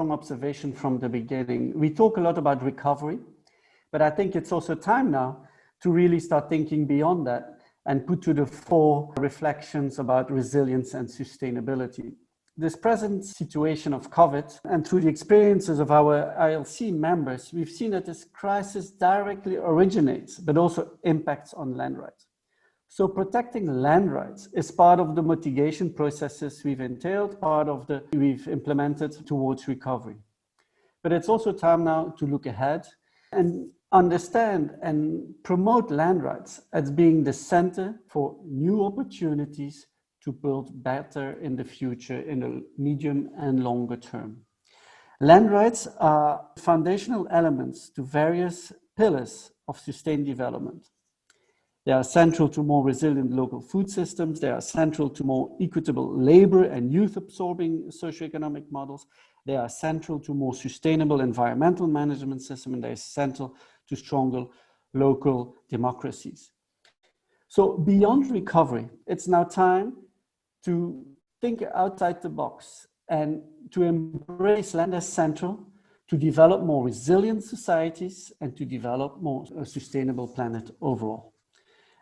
strong observation from the beginning. We talk a lot about recovery, but I think it's also time now to really start thinking beyond that and put to the fore reflections about resilience and sustainability. This present situation of COVID and through the experiences of our ILC members, we've seen that this crisis directly originates, but also impacts on land rights. So protecting land rights is part of the mitigation processes we've entailed, we've implemented towards recovery. But it's also time now to look ahead and understand and promote land rights as being the center for new opportunities to build better in the future in the medium and longer term. Land rights are foundational elements to various pillars of sustained development. They are central to more resilient local food systems. They are central to more equitable labor and youth-absorbing socio-economic models. They are central to more sustainable environmental management system, and they are central to stronger local democracies. So beyond recovery, it's now time to think outside the box and to embrace land as central, to develop more resilient societies and to develop more a sustainable planet overall.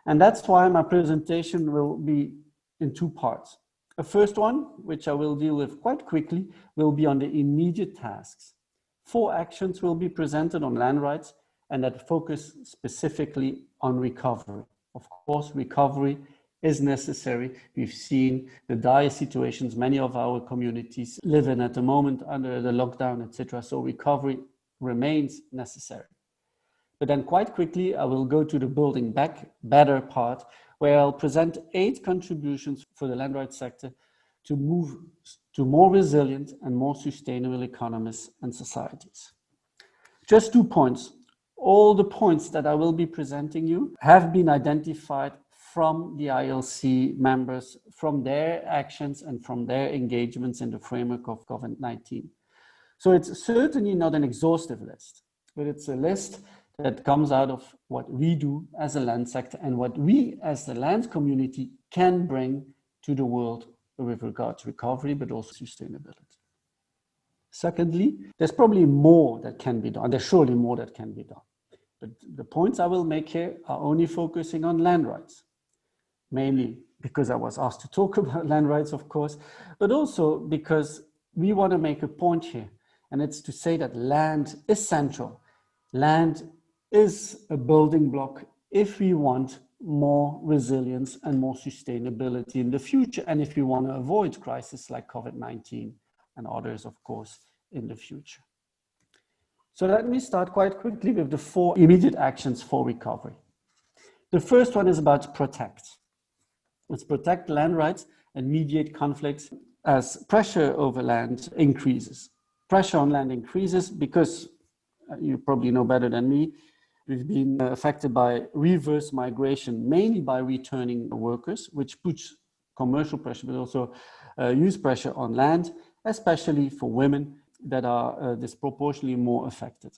And that's why my presentation will be in two parts. The first one, which I will deal with quite quickly, will be on the immediate tasks. 4 actions will be presented on land rights and that focus specifically on recovery. Of course, recovery is necessary. We've seen the dire situations many of our communities live in at the moment under the lockdown, etc. So recovery remains necessary. But then quite quickly, I will go to the building back better part, where I'll present 8 contributions for the land rights sector to move to more resilient and more sustainable economies and societies. Just 2 points. All the points that I will be presenting you have been identified from the ILC members, from their actions and from their engagements in the framework of COVID-19. So it's certainly not an exhaustive list, but it's a list that comes out of what we do as a land sector and what we as the land community can bring to the world with regard to recovery, but also sustainability. Secondly, there's probably more that can be done. There's surely more that can be done. But the points I will make here are only focusing on land rights, mainly because I was asked to talk about land rights, of course, but also because we want to make a point here, and it's to say that land is central. Land is a building block if we want more resilience and more sustainability in the future, and if we want to avoid crises like COVID-19 and others, of course, in the future. So let me start quite quickly with the 4 immediate actions for recovery. The first one is about protect. Let's protect land rights and mediate conflicts as pressure over land increases. Pressure on land increases because, you probably know better than me, we've been affected by reverse migration, mainly by returning workers, which puts commercial pressure, but also use pressure on land, especially for women that are disproportionately more affected.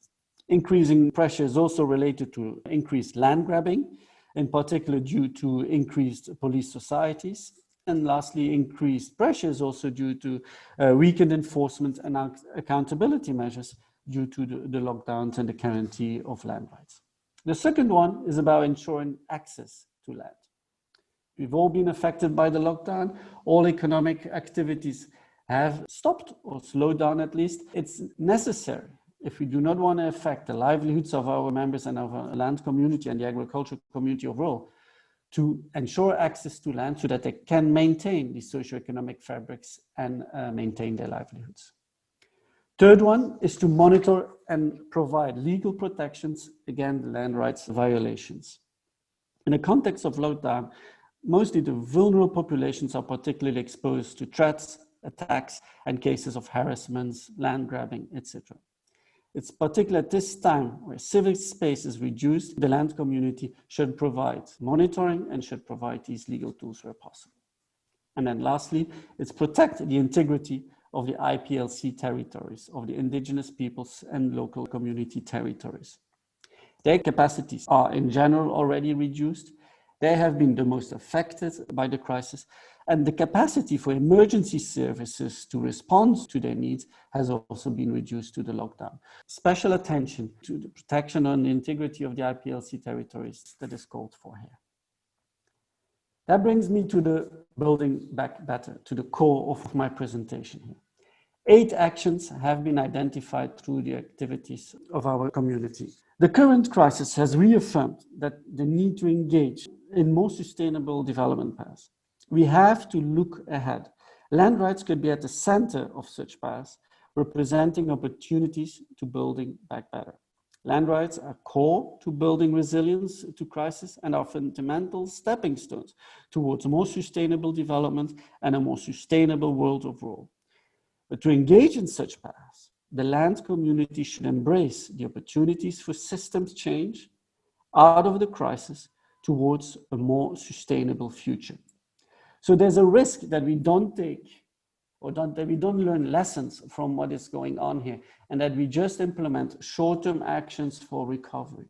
Increasing pressure is also related to increased land grabbing, in particular due to increased police societies. And lastly, increased pressure is also due to weakened enforcement and accountability measures due to the lockdowns and the guarantee of land rights. The second one is about ensuring access to land. We've all been affected by the lockdown. All economic activities have stopped or slowed down at least. It's necessary, if we do not want to affect the livelihoods of our members and of our land community and the agricultural community overall, to ensure access to land so that they can maintain the socio-economic fabrics and maintain their livelihoods. Third one is to monitor and provide legal protections against land rights violations. In the context of lockdown, mostly the vulnerable populations are particularly exposed to threats, attacks, and cases of harassments, land grabbing, etc. It's particularly at this time where civic space is reduced, the land community should provide monitoring and should provide these legal tools where possible. And then lastly, it's protect the integrity of the IPLC territories, of the indigenous peoples and local community territories. Their capacities are in general already reduced. They have been the most affected by the crisis, And the capacity for emergency services to respond to their needs has also been reduced to the lockdown. Special attention to the protection and the integrity of the IPLC territories that is called for here. That brings me to the building back better, to the core of my presentation here. 8 actions have been identified through the activities of our community. The current crisis has reaffirmed that the need to engage in more sustainable development paths. We have to look ahead. Land rights could be at the center of such paths, representing opportunities to building back better. Land rights are core to building resilience to crisis and are fundamental stepping stones towards more sustainable development and a more sustainable world overall. But to engage in such paths, the land community should embrace the opportunities for systems change out of the crisis towards a more sustainable future. So there's a risk that we don't take or that we don't learn lessons from what is going on here and that we just implement short-term actions for recovery.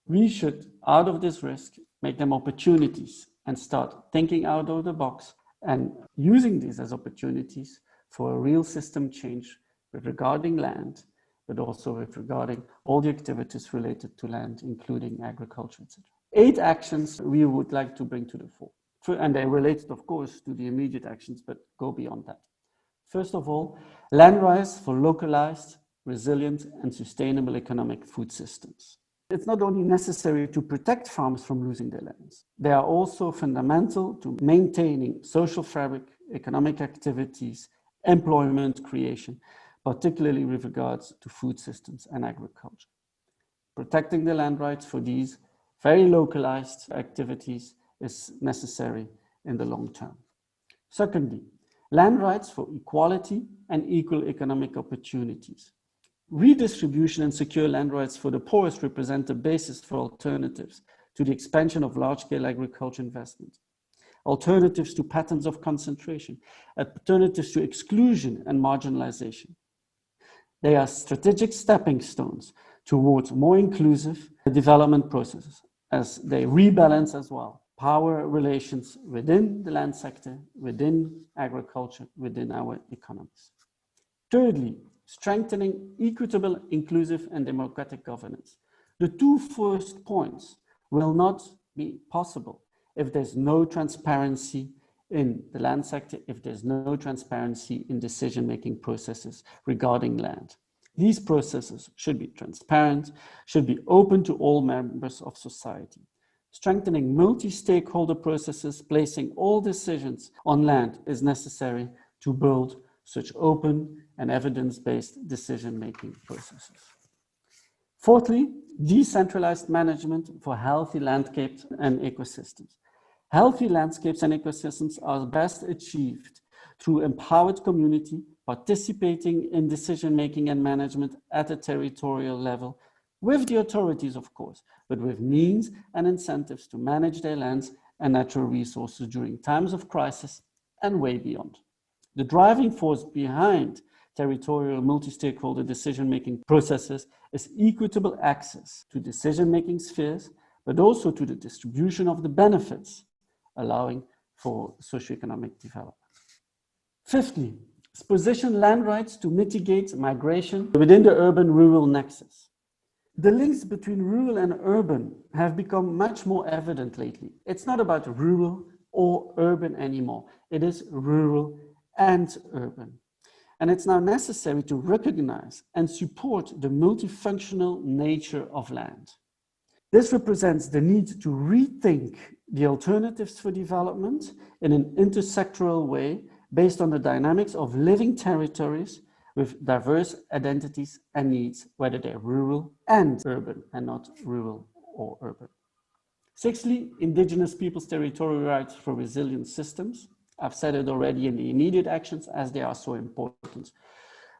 We should, out of this risk, make them opportunities and start thinking out of the box and using these as opportunities for a real system change with regarding land, but also with regarding all the activities related to land, including agriculture, etc. 8 actions we would like to bring to the fore. And they're related, of course, to the immediate actions, but go beyond that. First of all, land rights for localized, resilient, and sustainable economic food systems. It's not only necessary to protect farmers from losing their lands, they are also fundamental to maintaining social fabric, economic activities, employment creation, particularly with regards to food systems and agriculture. Protecting the land rights for these very localized activities is necessary in the long term. Secondly, land rights for equality and equal economic opportunities. Redistribution and secure land rights for the poorest represent the basis for alternatives to the expansion of large-scale agriculture investment, alternatives to patterns of concentration, alternatives to exclusion and marginalization. They are strategic stepping stones towards more inclusive development processes as they rebalance as well power relations within the land sector, within agriculture, within our economies. Thirdly, strengthening equitable, inclusive, and democratic governance. The 2 first points will not be possible if there's no transparency in the land sector, if there's no transparency in decision-making processes regarding land. These processes should be transparent, should be open to all members of society. Strengthening multi-stakeholder processes, placing all decisions on land is necessary to build such open and evidence-based decision-making processes. Fourthly, decentralized management for healthy landscapes and ecosystems. Healthy landscapes and ecosystems are best achieved through empowered community, participating in decision-making and management at a territorial level, with the authorities, of course, but with means and incentives to manage their lands and natural resources during times of crisis and way beyond. The driving force behind territorial multi-stakeholder decision-making processes is equitable access to decision-making spheres, but also to the distribution of the benefits, allowing for socio-economic development. Fifthly, position land rights to mitigate migration within the urban-rural nexus. The links between rural and urban have become much more evident lately. It's not about rural or urban anymore. It is rural and urban. And it's now necessary to recognize and support the multifunctional nature of land. This represents the need to rethink the alternatives for development in an intersectoral way based on the dynamics of living territories with diverse identities and needs, whether they're rural and urban and not rural or urban. Sixthly, indigenous peoples' territorial rights for resilient systems. I've said it already in the immediate actions as they are so important.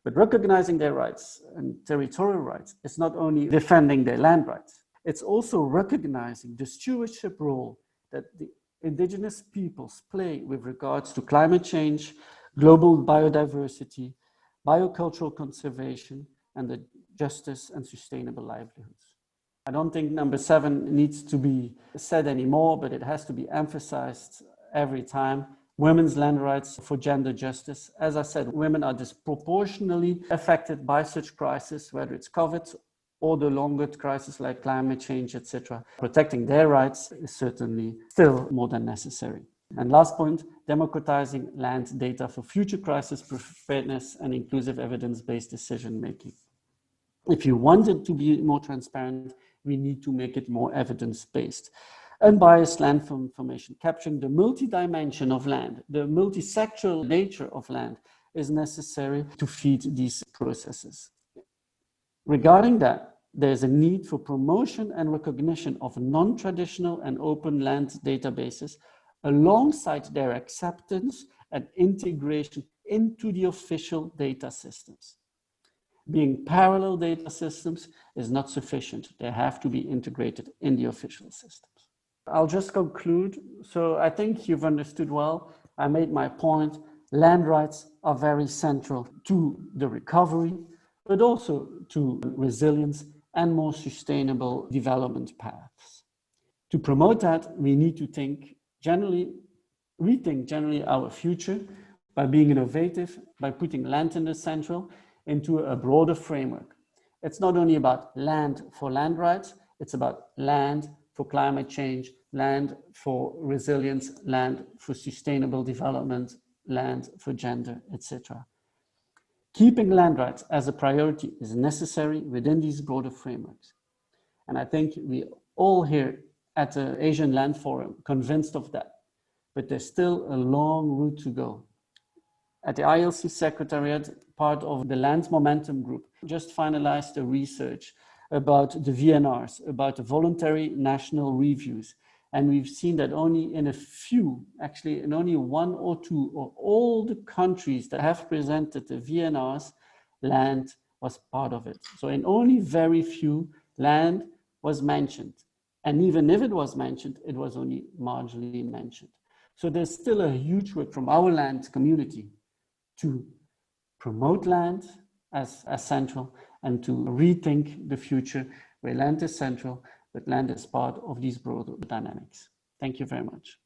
But recognizing their rights and territorial rights is not only defending their land rights, it's also recognizing the stewardship role that the indigenous peoples play with regards to climate change, global biodiversity, biocultural conservation, and the justice and sustainable livelihoods. I don't think number 7 needs to be said anymore, but it has to be emphasized every time. Women's land rights for gender justice. As I said, women are disproportionately affected by such crises, whether it's COVID or the longer crisis like climate change, etc. Protecting their rights is certainly still more than necessary. And last point, democratizing land data for future crisis preparedness and inclusive evidence-based decision-making. If you want it to be more transparent, we need to make it more evidence-based. Unbiased land information, capturing the multi-dimension of land, the multi-sectoral nature of land is necessary to feed these processes. Regarding that, there's a need for promotion and recognition of non-traditional and open land databases alongside their acceptance and integration into the official data systems. Being parallel data systems is not sufficient. They have to be integrated in the official systems. I'll just conclude. So I think you've understood well. I made my point. Land rights are very central to the recovery, but also to resilience and more sustainable development paths. To promote that, we need to rethink generally our future by being innovative, by putting land in the central into a broader framework. It's not only about land for land rights, it's about land for climate change, land for resilience, land for sustainable development, land for gender, etc. Keeping land rights as a priority is necessary within these broader frameworks. And I think we all here at the Asian Land Forum convinced of that, but there's still a long route to go. At the ILC Secretariat, part of the Land Momentum Group just finalized a research about the VNRs, about the voluntary national reviews. And we've seen that only in a few, actually in only one or two of all the countries that have presented the VNRs, land was part of it. So in only very few, land was mentioned. And even if it was mentioned, it was only marginally mentioned. So there's still a huge work from our land community to promote land as central and to rethink the future where land is central, but land is part of these broader dynamics. Thank you very much.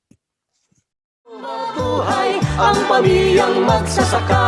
Mabuhay ang pamilyang magsasaka.